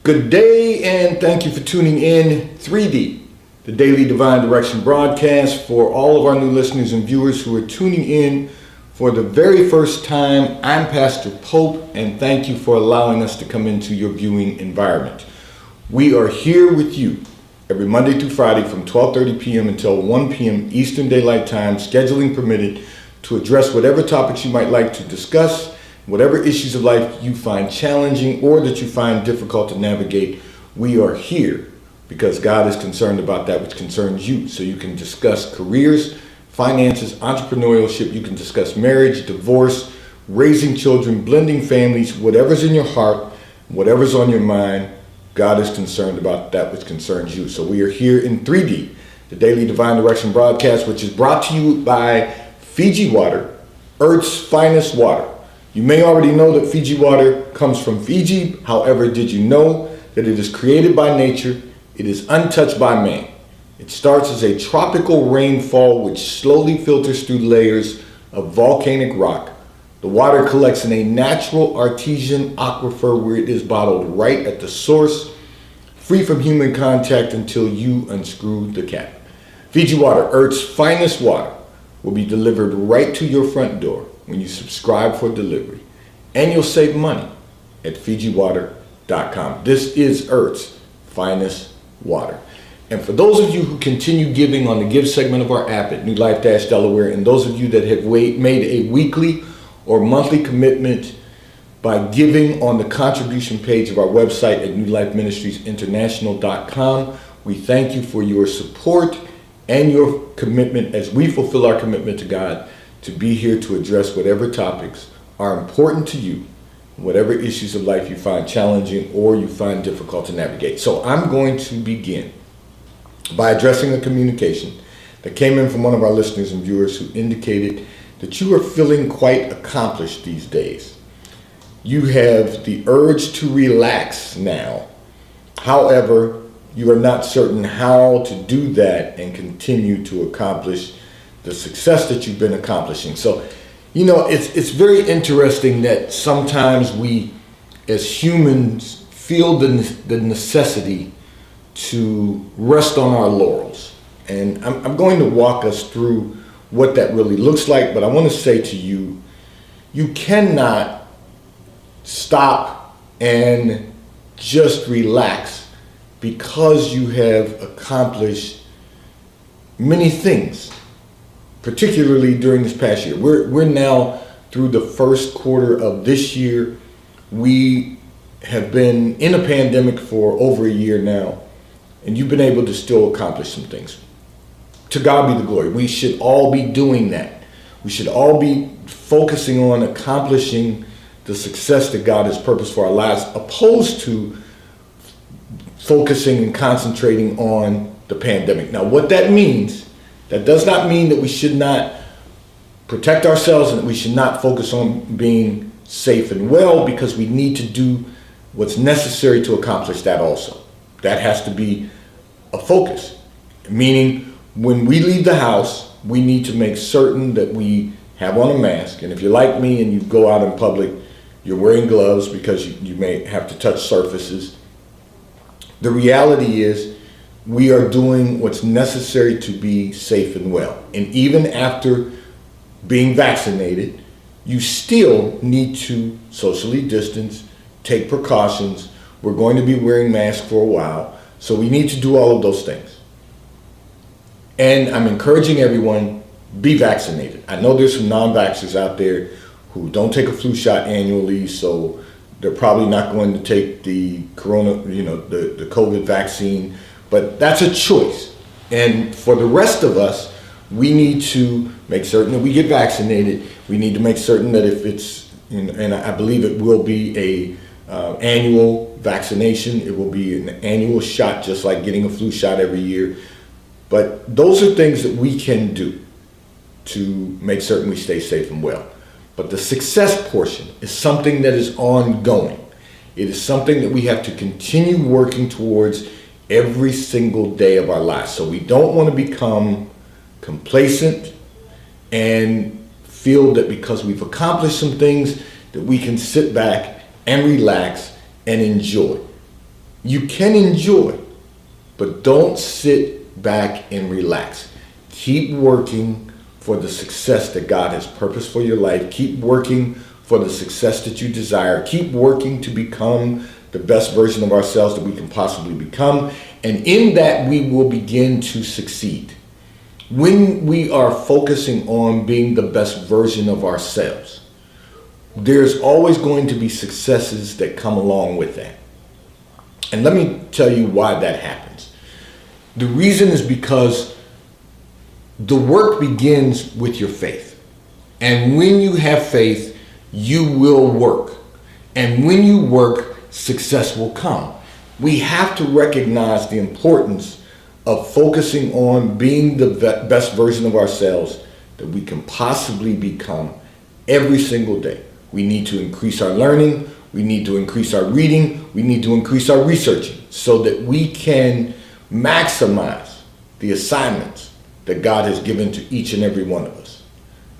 Good day, and thank you for tuning in 3D, the Daily Divine Direction broadcast. For all of our new listeners and viewers who are tuning in for the very first time, I'm Pastor Pope, and thank you for allowing us to come into your viewing environment. We are here with you every Monday through Friday from 12:30 p.m. until 1 p.m. Eastern Daylight Time, scheduling permitted, to address whatever topics you might like to discuss, whatever issues of life you find challenging or that you find difficult to navigate. We are here because God is concerned about that which concerns you. So you can discuss careers, finances, entrepreneurship. You can discuss marriage, divorce, raising children, blending families, whatever's in your heart, whatever's on your mind. God is concerned about that which concerns you. So we are here in 3D, the Daily Divine Direction broadcast, which is brought to you by Fiji Water, Earth's finest water. You may already know that Fiji water comes from Fiji. However, did you know that it is created by nature? It is untouched by man. It starts as a tropical rainfall which slowly filters through layers of volcanic rock. The water collects in a natural artesian aquifer where it is bottled right at the source, free from human contact until you unscrew the cap. Fiji Water, Earth's finest water, will be delivered right to your front door when you subscribe for delivery, and you'll save money at FijiWater.com. This is Earth's finest water. And for those of you who continue giving on the give segment of our app at New Life Delaware, and those of you that have made a weekly or monthly commitment by giving on the contribution page of our website at NewLifeMinistriesInternational.com, we thank you for your support and your commitment as we fulfill our commitment to God to be here to address whatever topics are important to you, whatever issues of life you find challenging or you find difficult to navigate. So I'm going to begin by addressing a communication that came in from one of our listeners and viewers who indicated that you are feeling quite accomplished these days. You have the urge to relax now. However, you are not certain how to do that and continue to accomplish the success that you've been accomplishing. So, you know, it's very interesting that sometimes we, as humans, feel the necessity to rest on our laurels. And I'm going to walk us through what that really looks like, but I want to say to you, you cannot stop and just relax because you have accomplished many things, particularly during this past year. We're now through the first quarter of this year. We have been in a pandemic for over a year now, and you've been able to still accomplish some things. To God be the glory. We should all be doing that. We should all be focusing on accomplishing the success that God has purposed for our lives, opposed to focusing and concentrating on the pandemic. Now, what that means, that does not mean that we should not protect ourselves and that we should not focus on being safe and well, because we need to do what's necessary to accomplish that also. That has to be a focus, meaning when we leave the house, we need to make certain that we have on a mask. And if you're like me and you go out in public, you're wearing gloves because you may have to touch surfaces. The reality is we are doing what's necessary to be safe and well. And even after being vaccinated, you still need to socially distance, take precautions. We're going to be wearing masks for a while. So we need to do all of those things. And I'm encouraging everyone, be vaccinated. I know there's some non-vaxxers out there who don't take a flu shot annually, so they're probably not going to take the the COVID vaccine, but that's a choice. And for the rest of us, we need to make certain that we get vaccinated. We need to make certain that if it's, and I believe it will be a annual vaccination, it will be an annual shot, just like getting a flu shot every year. But those are things that we can do to make certain we stay safe and well. But the success portion is something that is ongoing. It is something that we have to continue working towards every single day of our lives. So we don't want to become complacent and feel that because we've accomplished some things that we can sit back and relax and enjoy. You can enjoy, but don't sit back and relax. Keep working for the success that God has purposed for your life. Keep working for the success that you desire. Keep working to become the best version of ourselves that we can possibly become. And in that, we will begin to succeed. When we are focusing on being the best version of ourselves, there's always going to be successes that come along with that. And let me tell you why that happens. The reason is because the work begins with your faith. And when you have faith, you will work. And when you work, success will come. We have to recognize the importance of focusing on being the best version of ourselves that we can possibly become every single day. We need to increase our learning. We need to increase our reading. We need to increase our researching so that we can maximize the assignments that God has given to each and every one of us.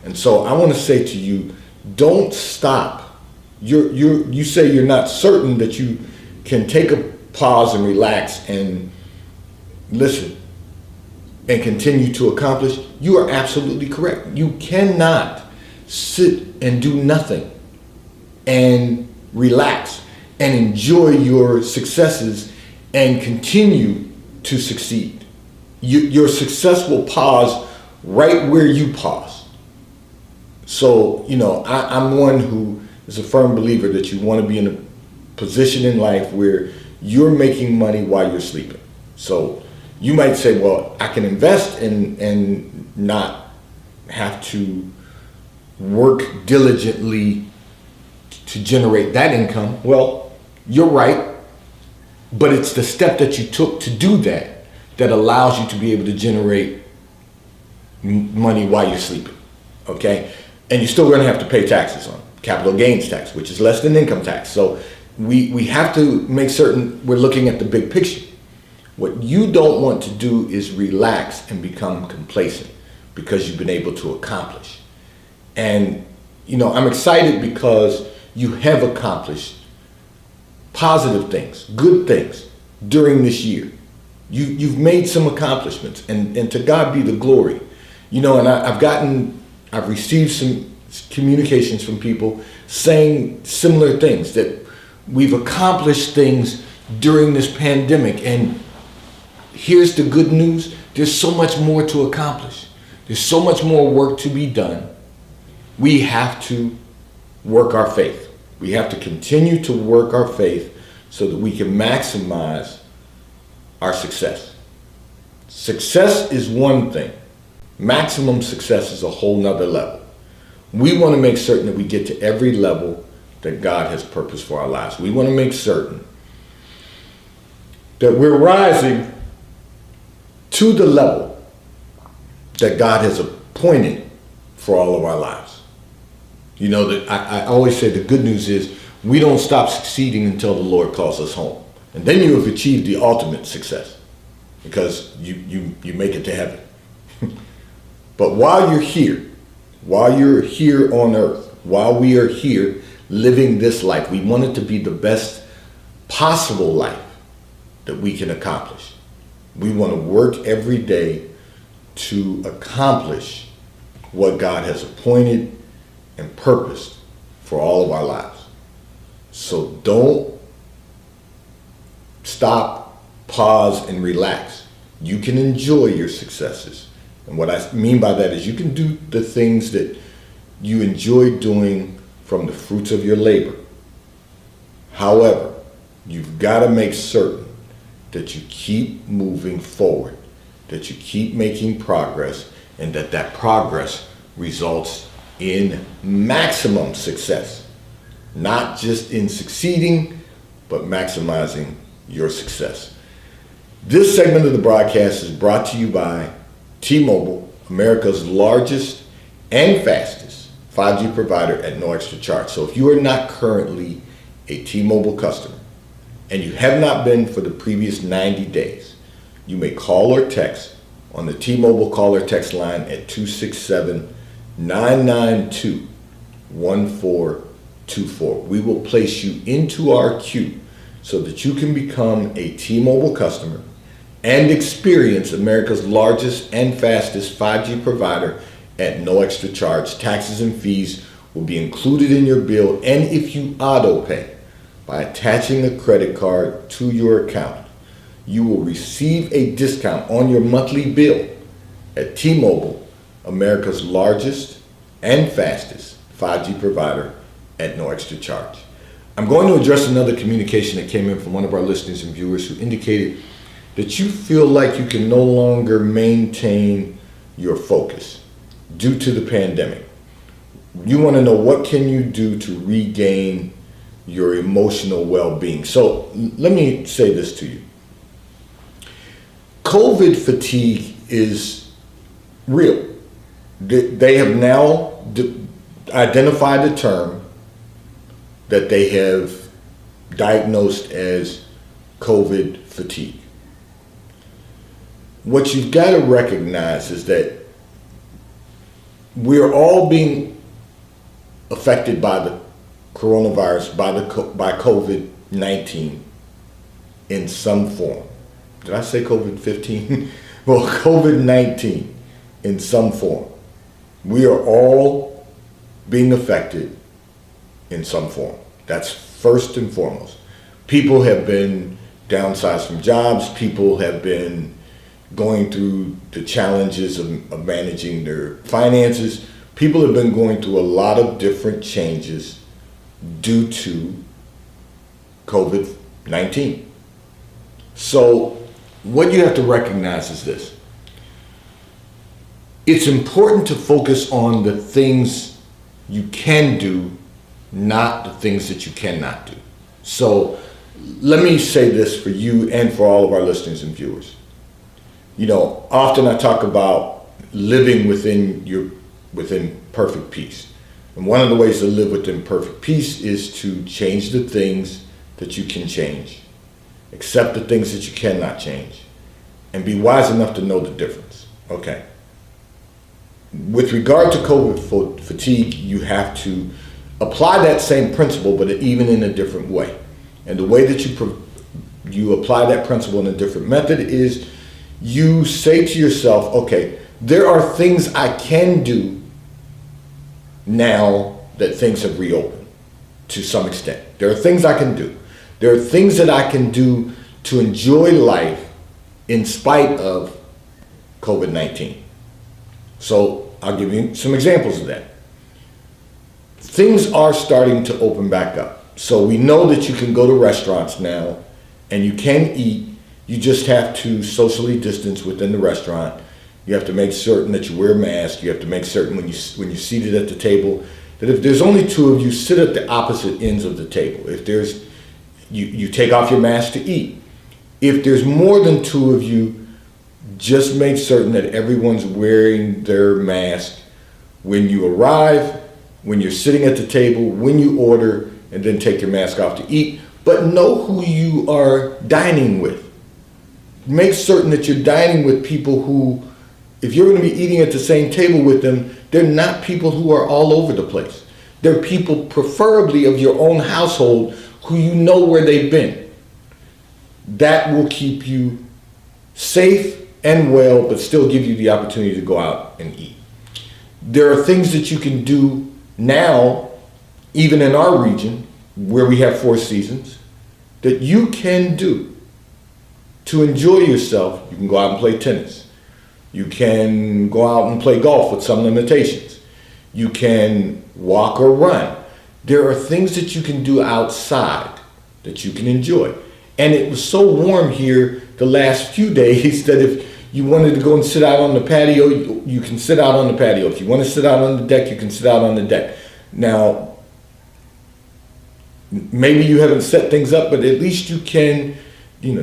And so I want to say to you, don't stop. You say you're not certain that you can take a pause and relax and listen and continue to accomplish. You are absolutely correct. You cannot sit and do nothing and relax and enjoy your successes and continue to succeed. Your success will pause right where you pause. So, I'm one who is a firm believer that you want to be in a position in life where you're making money while you're sleeping. So you might say, well, I can invest and not have to work diligently to generate that income. Well, you're right, but it's the step that you took to do that allows you to be able to generate money while you're sleeping, okay? And you're still going to have to pay taxes on capital gains tax, which is less than income tax. So we have to make certain we're looking at the big picture. What you don't want to do is relax and become complacent because you've been able to accomplish. And, I'm excited because you have accomplished positive things, good things during this year. You've made some accomplishments, and to God be the glory. And I've received some communications from people saying similar things, that we've accomplished things during this pandemic. And here's the good news. There's so much more to accomplish. There's so much more work to be done. We have to work our faith. We have to continue to work our faith so that we can maximize our success. Success is one thing. Maximum success is a whole nother level. We want to make certain that we get to every level that God has purposed for our lives. We want to make certain that we're rising to the level that God has appointed for all of our lives. That I always say the good news is we don't stop succeeding until the Lord calls us home. And then you have achieved the ultimate success because you make it to heaven. But while you're here on earth, while we are here living this life, we want it to be the best possible life that we can accomplish. We want to work every day to accomplish what God has appointed and purposed for all of our lives. So don't stop, pause, and relax. You can enjoy your successes. And what I mean by that is you can do the things that you enjoy doing from the fruits of your labor. However, you've got to make certain that you keep moving forward, that you keep making progress, and that progress results in maximum success. Not just in succeeding, but maximizing your success. This segment of the broadcast is brought to you by T-Mobile, America's largest and fastest 5G provider at no extra charge. So if you are not currently a T-Mobile customer and you have not been for the previous 90 days, you may call or text on the T-Mobile call or text line at 267-992-1424. We will place you into our queue so that you can become a T-Mobile customer and experience America's largest and fastest 5G provider at no extra charge. Taxes and fees will be included in your bill, and if you auto pay by attaching a credit card to your account, you will receive a discount on your monthly bill at T-Mobile, America's largest and fastest 5G provider at no extra charge. I'm going to address another communication that came in from one of our listeners and viewers who indicated that you feel like you can no longer maintain your focus due to the pandemic. You want to know, what can you do to regain your emotional well-being? So let me say this to you. COVID fatigue is real. They have now identified a term that they have diagnosed as COVID fatigue. What you've got to recognize is that we're all being affected by the coronavirus, by COVID-19 in some form. Did I say COVID-15? Well, COVID-19 in some form. We are all being affected in some form. That's first and foremost. People have been downsized from jobs. People have been going through the challenges of managing their finances. People have been going through a lot of different changes due to COVID-19. So what you have to recognize is this. It's important to focus on the things you can do, not the things that you cannot do. So let me say this for you and for all of our listeners and viewers. You know, often I talk about living within perfect peace. And one of the ways to live within perfect peace is to change the things that you can change, accept the things that you cannot change, and be wise enough to know the difference. Okay. With regard to COVID fatigue, you have to apply that same principle, but even in a different way. And the way that you apply that principle in a different method is you say to yourself, okay, there are things I can do now that things have reopened to some extent. There are things I can do. There are things that I can do to enjoy life in spite of COVID-19. So I'll give you some examples of that. Things are starting to open back up. So we know that you can go to restaurants now and you can eat. You just have to socially distance within the restaurant. You have to make certain that you wear a mask. You have to make certain when you're seated at the table that if there's only two of you, sit at the opposite ends of the table. If there's, you take off your mask to eat. If there's more than two of you, just make certain that everyone's wearing their mask when you arrive, when you're sitting at the table, when you order, and then take your mask off to eat. But know who you are dining with. Make certain that you're dining with people who, if you're going to be eating at the same table with them, they're not people who are all over the place. They're people preferably of your own household who you know where they've been. That will keep you safe and well, but still give you the opportunity to go out and eat. There are things that you can do now, even in our region, where we have 4 seasons, that you can do to enjoy yourself. You can go out and play tennis. You can go out and play golf with some limitations. You can walk or run. There are things that you can do outside that you can enjoy. And it was so warm here the last few days that if you wanted to go and sit out on the patio, you can sit out on the patio. If you want to sit out on the deck, you can sit out on the deck. Now, maybe you haven't set things up, but at least you can,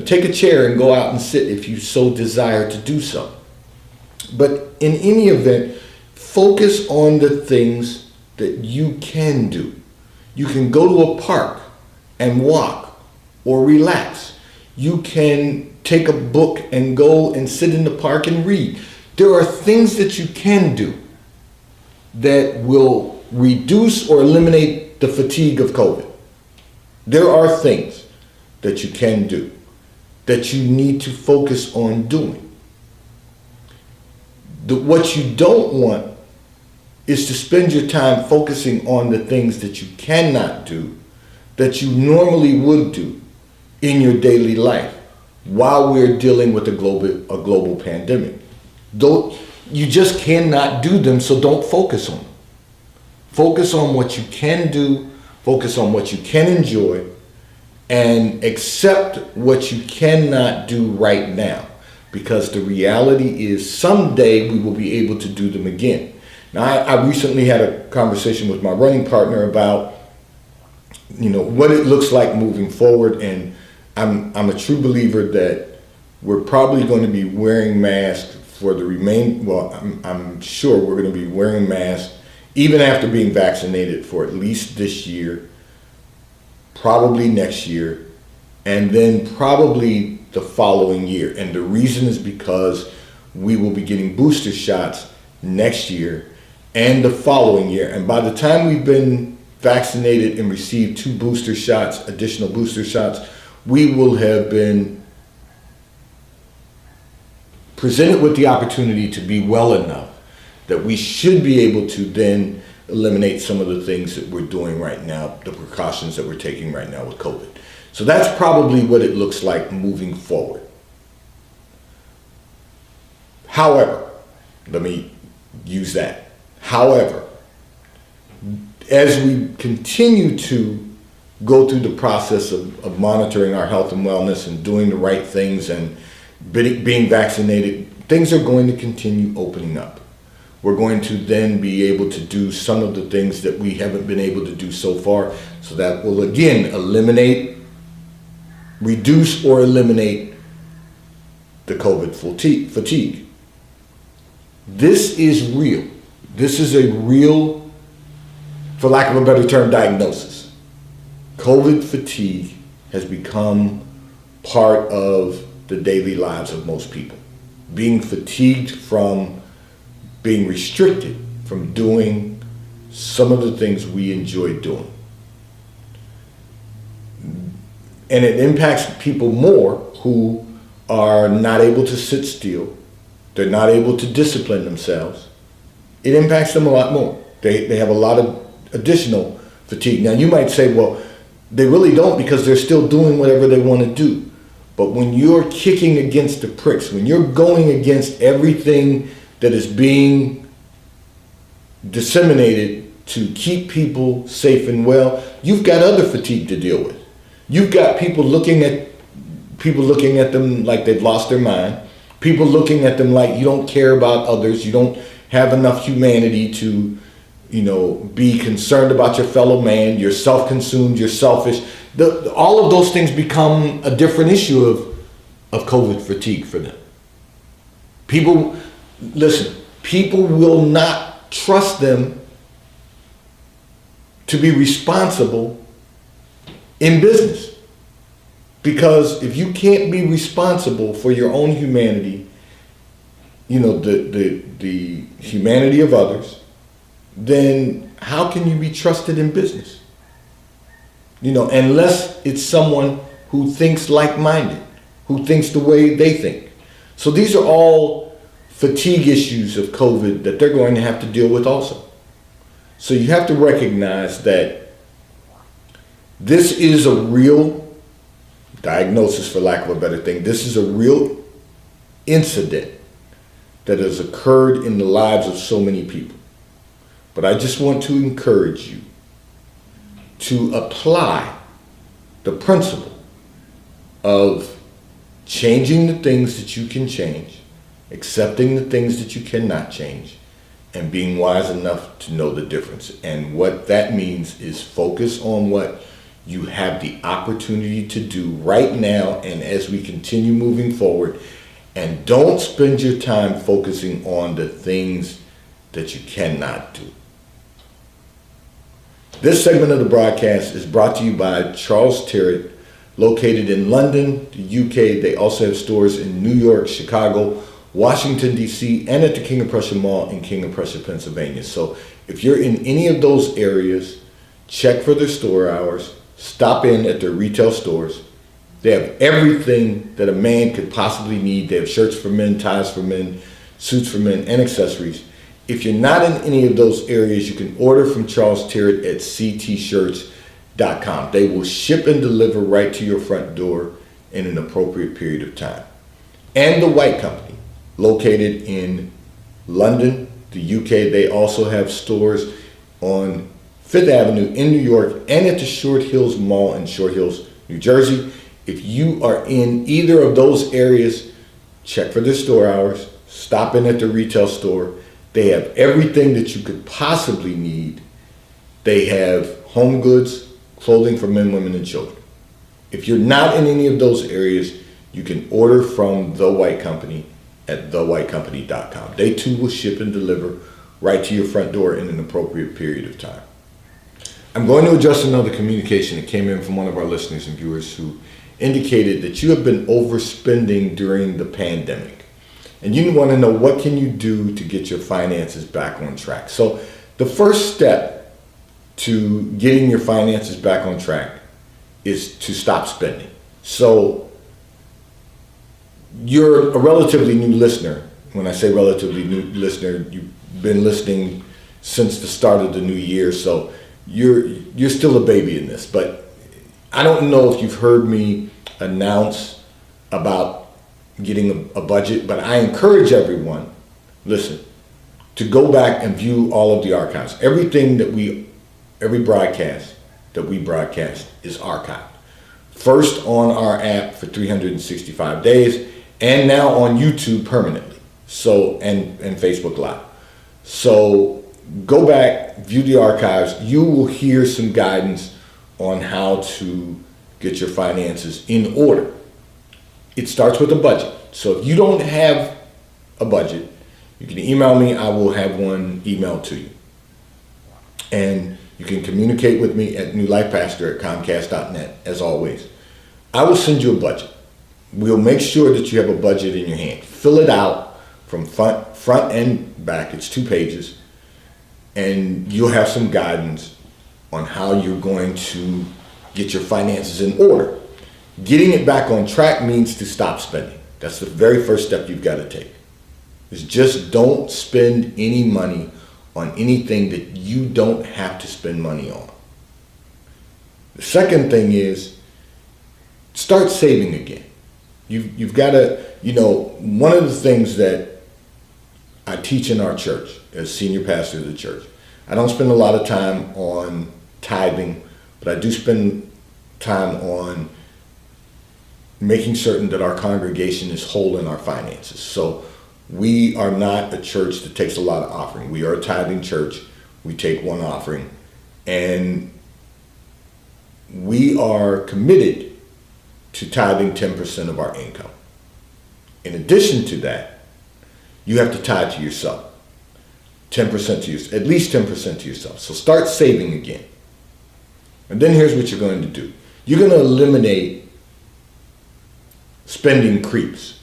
take a chair and go out and sit if you so desire to do so. But in any event, focus on the things that you can do. You can go to a park and walk or relax. You can take a book and go and sit in the park and read. There are things that you can do that will reduce or eliminate the fatigue of COVID. There are things. that you can do, that you need to focus on doing. What you don't want is to spend your time focusing on the things that you cannot do, that you normally would do in your daily life while we're dealing with a global pandemic. You just cannot do them, so don't focus on them. Focus on what you can do, focus on what you can enjoy, and accept what you cannot do right now. Because the reality is someday we will be able to do them again. Now, I recently had a conversation with my running partner about, what it looks like moving forward, and I'm a true believer that we're probably going to be wearing masks for the I'm sure we're going to be wearing masks even after being vaccinated for at least this year, probably next year, and then probably the following year. And the reason is because we will be getting booster shots next year and the following year. And by the time we've been vaccinated and received 2 booster shots, additional booster shots, we will have been presented with the opportunity to be well enough that we should be able to then eliminate some of the things that we're doing right now, the precautions that we're taking right now with COVID. So that's probably what it looks like moving forward. However, let me use that. However, as we continue to go through the process of monitoring our health and wellness and doing the right things and being vaccinated, things are going to continue opening up. We're going to then be able to do some of the things that we haven't been able to do so far. So that will again reduce or eliminate the COVID fatigue. This is real. This is a real, for lack of a better term, diagnosis. COVID fatigue has become part of the daily lives of most people. Being fatigued from being restricted from doing some of the things we enjoy doing. And it impacts people more who are not able to sit still. They're not able to discipline themselves. It impacts them a lot more. They have a lot of additional fatigue. Now you might say, well, they really don't because they're still doing whatever they want to do. But when you're kicking against the pricks, when you're going against everything that is being disseminated to keep people safe and well, you've got other fatigue to deal with. You've got people looking at them like they've lost their mind. People looking at them like you don't care about others. You don't have enough humanity to, be concerned about your fellow man. You're self-consumed. You're selfish. All of those things become a different issue of COVID fatigue for them. People will not trust them to be responsible in business. Because if you can't be responsible for your own humanity, the humanity of others, then how can you be trusted in business? Unless it's someone who thinks like-minded, who thinks the way they think. So these are all fatigue issues of COVID that they're going to have to deal with also. So you have to recognize that this is a real diagnosis, for lack of a better thing. This is a real incident that has occurred in the lives of so many people. But I just want to encourage you to apply the principle of changing the things that you can change, accepting the things that you cannot change, and being wise enough to know the difference. And what that means is focus on what you have the opportunity to do right now and as we continue moving forward, and don't spend your time focusing on the things that you cannot do. This segment of the broadcast is brought to you by Charles Tyrwhitt, located in London, the UK. They also have stores in New York, Chicago, Washington, D.C., and at the King of Prussia Mall in King of Prussia, Pennsylvania. So if you're in any of those areas, check for their store hours, stop in at their retail stores, They have everything that a man could possibly need. They have shirts for men, ties for men, suits for men, and accessories. If you're not in any of those areas, you can order from Charles Tyrwhitt at ctshirts.com. They will ship and deliver right to your front door in an appropriate period of time. And the White Company, located in London, the UK. They also have stores on Fifth Avenue in New York and at the Short Hills Mall in Short Hills, New Jersey. If you are in either of those areas, check for their store hours, stop in at the retail store. They have everything that you could possibly need. They have home goods, clothing for men, women, and children. If you're not in any of those areas, you can order from The White Company at thewhitecompany.com. They too will ship and deliver right to your front door in an appropriate period of time. I'm going to address another communication that came in from one of our listeners and viewers who indicated that you have been overspending during the pandemic. And you want to know, what can you do to get your finances back on track? So the first step to getting your finances back on track is to stop spending. So you're a relatively new listener. When I say relatively new listener, you've been listening since the start of the new year, so you're still a baby in this. But I don't know if you've heard me announce about getting a budget, but I encourage everyone, listen, to go back and view all of the archives. Every broadcast that we broadcast is archived. First on our app for 365 days, and now on YouTube permanently. So, and Facebook Live. So go back, view the archives. You will hear some guidance on how to get your finances in order. It starts with a budget. So if you don't have a budget, you can email me. I will have one emailed to you. And you can communicate with me at newlifepastor@comcast.net, as always. I will send you a budget. We'll make sure that you have a budget in your hand. Fill it out from front and back. It's 2 pages. And you'll have some guidance on how you're going to get your finances in order. Getting it back on track means to stop spending. That's the very first step you've got to take. Is just don't spend any money on anything that you don't have to spend money on. The second thing is start saving again. You've got to, one of the things that I teach in our church as senior pastor of the church, I don't spend a lot of time on tithing, but I do spend time on making certain that our congregation is whole in our finances. So we are not a church that takes a lot of offering. We are a tithing church. We take one offering. And we are committed to tithing 10% of our income. In addition to that, you have to tithe to yourself. 10% to yourself, at least 10% to yourself. So start saving again. And then here's what you're going to do. You're going to eliminate spending creeps.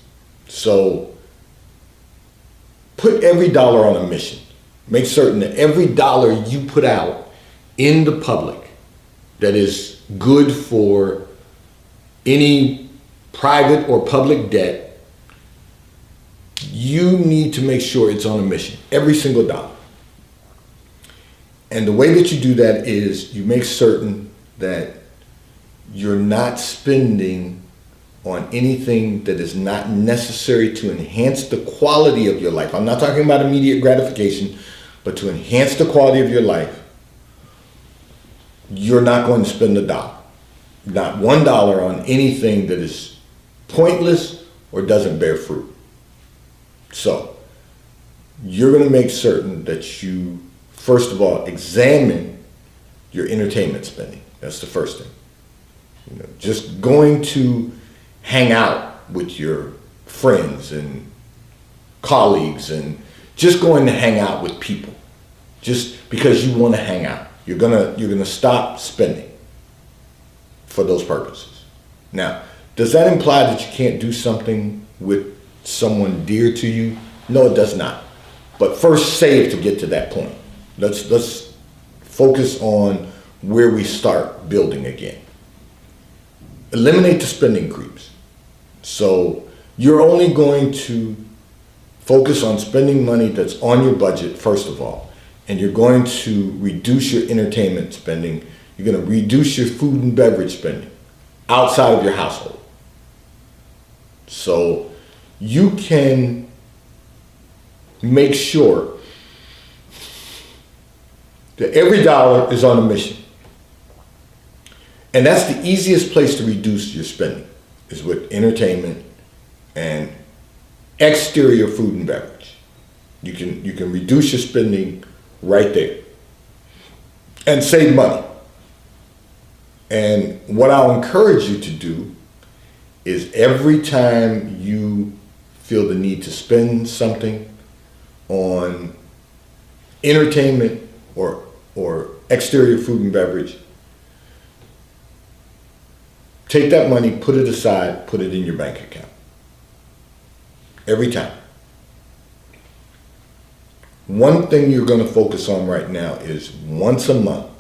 So put every dollar on a mission. Make certain that every dollar you put out in the public that is good for any private or public debt, you need to make sure it's on a mission, every single dollar. And the way that you do that is you make certain that you're not spending on anything that is not necessary to enhance the quality of your life. I'm not talking about immediate gratification, but to enhance the quality of your life. You're not going to spend a dollar. Not $1 on anything that is pointless or doesn't bear fruit. So you're going to make certain that you, first of all, examine your entertainment spending. That's the first thing. Just going to hang out with your friends and colleagues and just going to hang out with people just because you want to hang out. You're gonna stop spending for those purposes. Now, does that imply that you can't do something with someone dear to you? No, it does not. But first save to get to that point. Let's focus on where we start building again. eliminate the spending creeps. So you're only going to focus on spending money that's on your budget, first of all, and you're going to reduce your entertainment spending. You're going to reduce your food and beverage spending outside of your household. So you can make sure that every dollar is on a mission. And that's the easiest place to reduce your spending, is with entertainment and exterior food and beverage. You can reduce your spending right there and save money. And what I'll encourage you to do is every time you feel the need to spend something on entertainment or exterior food and beverage, take that money, put it aside, put it in your bank account. Every time. One thing you're going to focus on right now is once a month.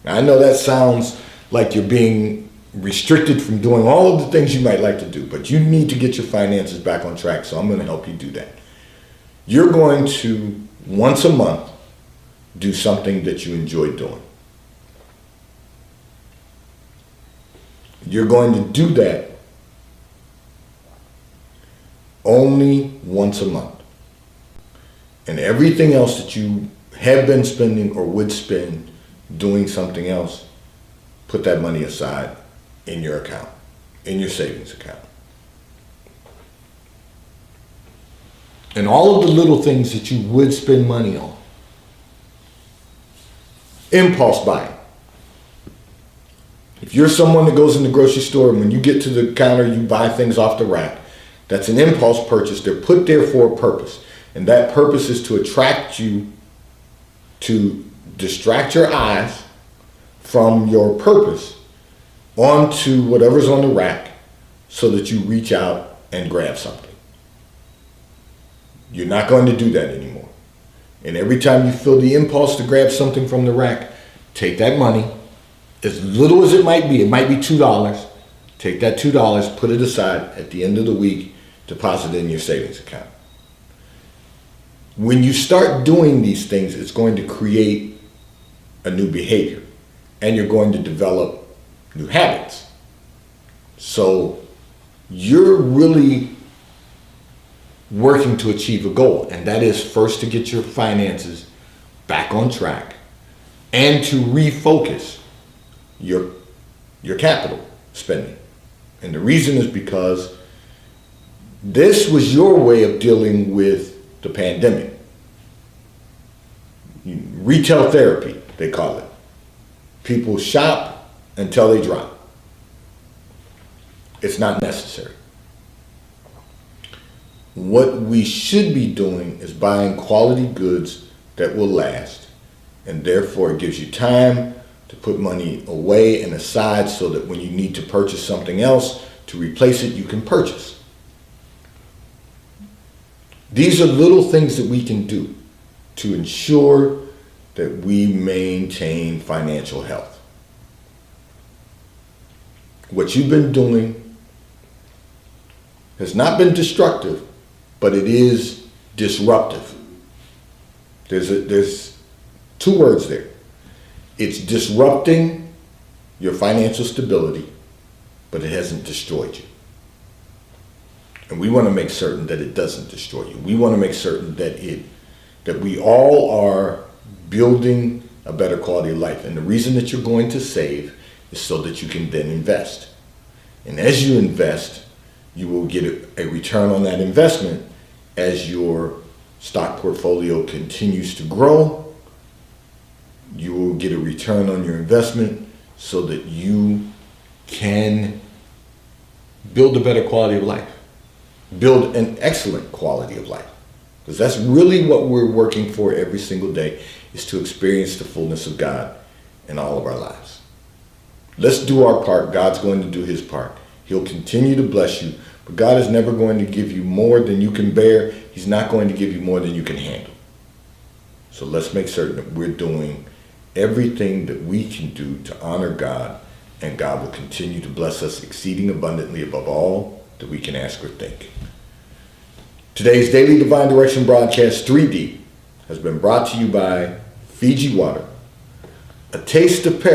Now, I know that sounds like you're being restricted from doing all of the things you might like to do, but you need to get your finances back on track, so I'm going to help you do that. You're going to, once a month, do something that you enjoy doing. You're going to do that only once a month. And everything else that you have been spending or would spend doing something else, put that money aside in your account, in your savings account. And all of the little things that you would spend money on, impulse buying. If you're someone that goes in the grocery store and when you get to the counter, you buy things off the rack, that's an impulse purchase. They're put there for a purpose. And that purpose is to attract you, to distract your eyes from your purpose onto whatever's on the rack so that you reach out and grab something. You're not going to do that anymore. And every time you feel the impulse to grab something from the rack, take that money, as little as it might be $2, take that $2, put it aside at the end of the week, deposit it in your savings account. When you start doing these things, it's going to create a new behavior and you're going to develop new habits. So you're really working to achieve a goal, and that is first to get your finances back on track and to refocus your capital spending. And the reason is because this was your way of dealing with the pandemic. Retail therapy, they call it. People shop until they drop. It's not necessary. What we should be doing is buying quality goods that will last, and therefore it gives you time to put money away and aside so that when you need to purchase something else to replace it, you can purchase. These are little things that we can do to ensure that we maintain financial health. What you've been doing has not been destructive, but it is disruptive. There's two words there. It's disrupting your financial stability, but it hasn't destroyed you. And we want to make certain that it doesn't destroy you. We want to make certain that we all are building a better quality of life. And the reason that you're going to save is so that you can then invest. And as you invest, you will get a return on that investment as your stock portfolio continues to grow. You will get a return on your investment so that you can build a better quality of life. Build an excellent quality of life. Because that's really what we're working for every single day, is to experience the fullness of God in all of our lives. Let's do our part. God's going to do his part. He'll continue to bless you, but God is never going to give you more than you can bear. He's not going to give you more than you can handle. So let's make certain that we're doing everything that we can do to honor God and God will continue to bless us exceeding abundantly above all that we can ask or think. Today's Daily Divine Direction broadcast 3D has been brought to you by Fiji Water, a taste of paradise.